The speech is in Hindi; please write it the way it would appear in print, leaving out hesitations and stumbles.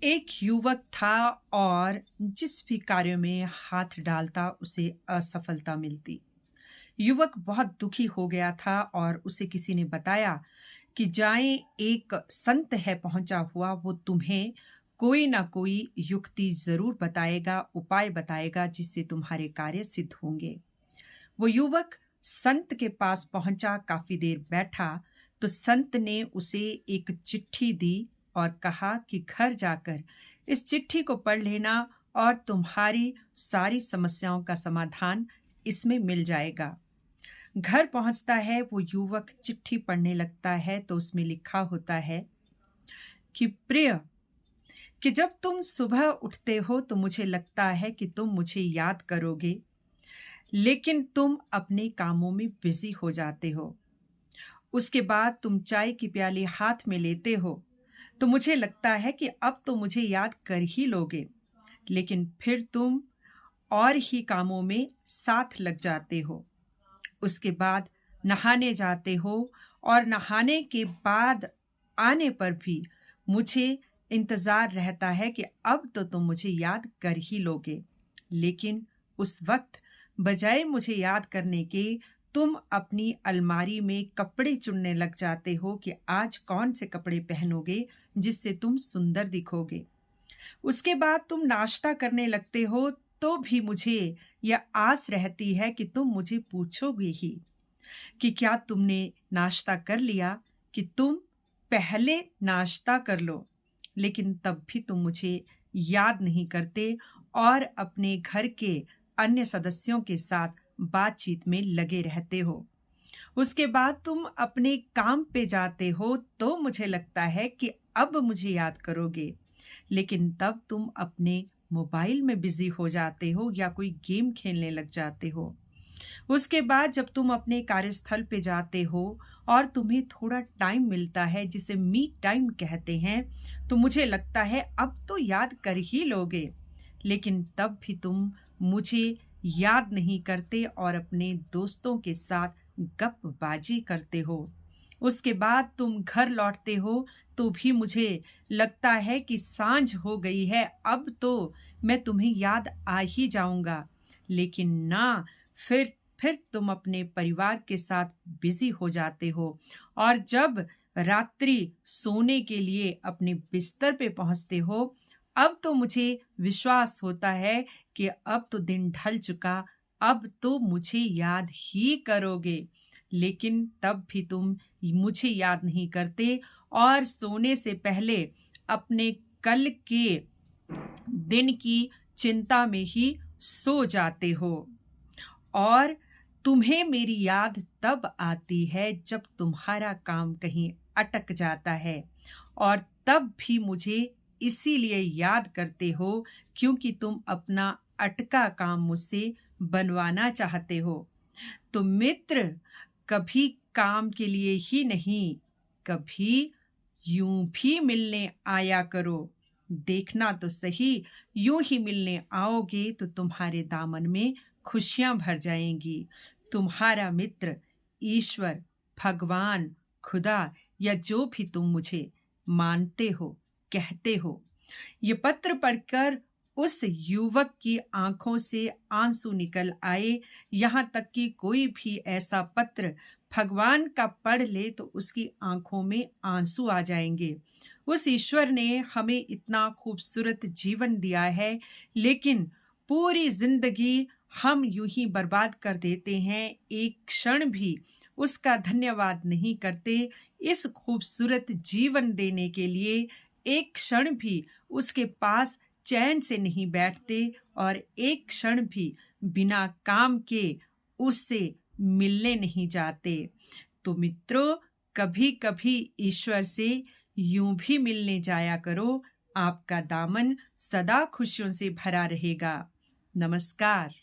एक युवक था और जिस भी कार्य में हाथ डालता उसे असफलता मिलती। युवक बहुत दुखी हो गया था और उसे किसी ने बताया कि जाएं, एक संत है पहुंचा हुआ, वो तुम्हें कोई ना कोई युक्ति जरूर बताएगा, उपाय बताएगा जिससे तुम्हारे कार्य सिद्ध होंगे। वो युवक संत के पास पहुंचा, काफी देर बैठा तो संत ने उसे एक चिट्ठी दी और कहा कि घर जाकर इस चिट्ठी को पढ़ लेना और तुम्हारी सारी समस्याओं का समाधान इसमें मिल जाएगा। घर पहुंचता है, वो युवक चिट्ठी पढ़ने लगता है तो उसमें लिखा होता है कि प्रिय, कि जब तुम सुबह उठते हो तो मुझे लगता है कि तुम मुझे याद करोगे, लेकिन तुम अपने कामों में बिजी हो जाते हो। उसके बाद तुम चाय की प्याली हाथ में लेते हो तो मुझे लगता है कि अब तो मुझे याद कर ही लोगे, लेकिन फिर तुम और ही कामों में साथ लग जाते हो। उसके बाद नहाने जाते हो और नहाने के बाद आने पर भी मुझे इंतजार रहता है कि अब तो तुम मुझे याद कर ही लोगे, लेकिन उस वक्त बजाय मुझे याद करने के तुम अपनी अलमारी में कपड़े चुनने लग जाते हो कि आज कौन से कपड़े पहनोगे जिससे तुम सुंदर दिखोगे। उसके बाद तुम नाश्ता करने लगते हो तो भी मुझे यह आस रहती है कि तुम मुझे पूछोगे ही कि क्या तुमने नाश्ता कर लिया, कि तुम पहले नाश्ता कर लो, लेकिन तब भी तुम मुझे याद नहीं करते और अपने घर के अन्य सदस्यों के साथ बातचीत में लगे रहते हो। उसके बाद तुम अपने काम पे जाते हो तो मुझे लगता है कि अब मुझे याद करोगे, लेकिन तब तुम अपने मोबाइल में बिजी हो जाते हो या कोई गेम खेलने लग जाते हो। उसके बाद जब तुम अपने कार्यस्थल पे जाते हो और तुम्हें थोड़ा टाइम मिलता है जिसे मी टाइम कहते हैं, तो मुझे लगता है अब तो याद कर ही लोगे, लेकिन तब भी तुम मुझे याद नहीं करते और अपने दोस्तों के साथ गपबाजी करते हो। उसके बाद तुम घर लौटते हो तो भी मुझे लगता है कि सांझ हो गई है, अब तो मैं तुम्हें याद आ ही जाऊंगा, लेकिन ना, फिर तुम अपने परिवार के साथ बिजी हो जाते हो और जब रात्रि सोने के लिए अपने बिस्तर पे पहुंचते हो, अब तो मुझे विश्वास होता है कि अब तो दिन ढल चुका, अब तो मुझे याद ही करोगे, लेकिन तब भी तुम मुझे याद नहीं करते और सोने से पहले अपने कल के दिन की चिंता में ही सो जाते हो। और तुम्हें मेरी याद तब आती है जब तुम्हारा काम कहीं अटक जाता है और तब भी मुझे इसीलिए याद करते हो क्योंकि तुम अपना अटका काम मुझसे बनवाना चाहते हो। तो मित्र, कभी काम के लिए ही नहीं, कभी यूं भी मिलने आया करो। देखना तो सही, यूं ही मिलने आओगे तो तुम्हारे दामन में खुशियां भर जाएंगी। तुम्हारा मित्र ईश्वर, भगवान, खुदा या जो भी तुम मुझे मानते हो, कहते हो। ये पत्र पढ़कर उस युवक की आंखों से आंसू निकल आए। यहाँ तक कि कोई भी ऐसा पत्र भगवान का पढ़ ले तो उसकी आंखों में आंसू आ जाएंगे। उस ईश्वर ने हमें इतना खूबसूरत जीवन दिया है, लेकिन पूरी जिंदगी हम यूं ही बर्बाद कर देते हैं, एक क्षण भी उसका धन्यवाद नहीं करते। इस खूबसूरत जीवन देने के लिए एक क्षण भी उसके पास चैन से नहीं बैठते और एक क्षण भी बिना काम के उससे मिलने नहीं जाते। तो मित्रों, कभी कभी ईश्वर से यूं भी मिलने जाया करो, आपका दामन सदा खुशियों से भरा रहेगा। नमस्कार।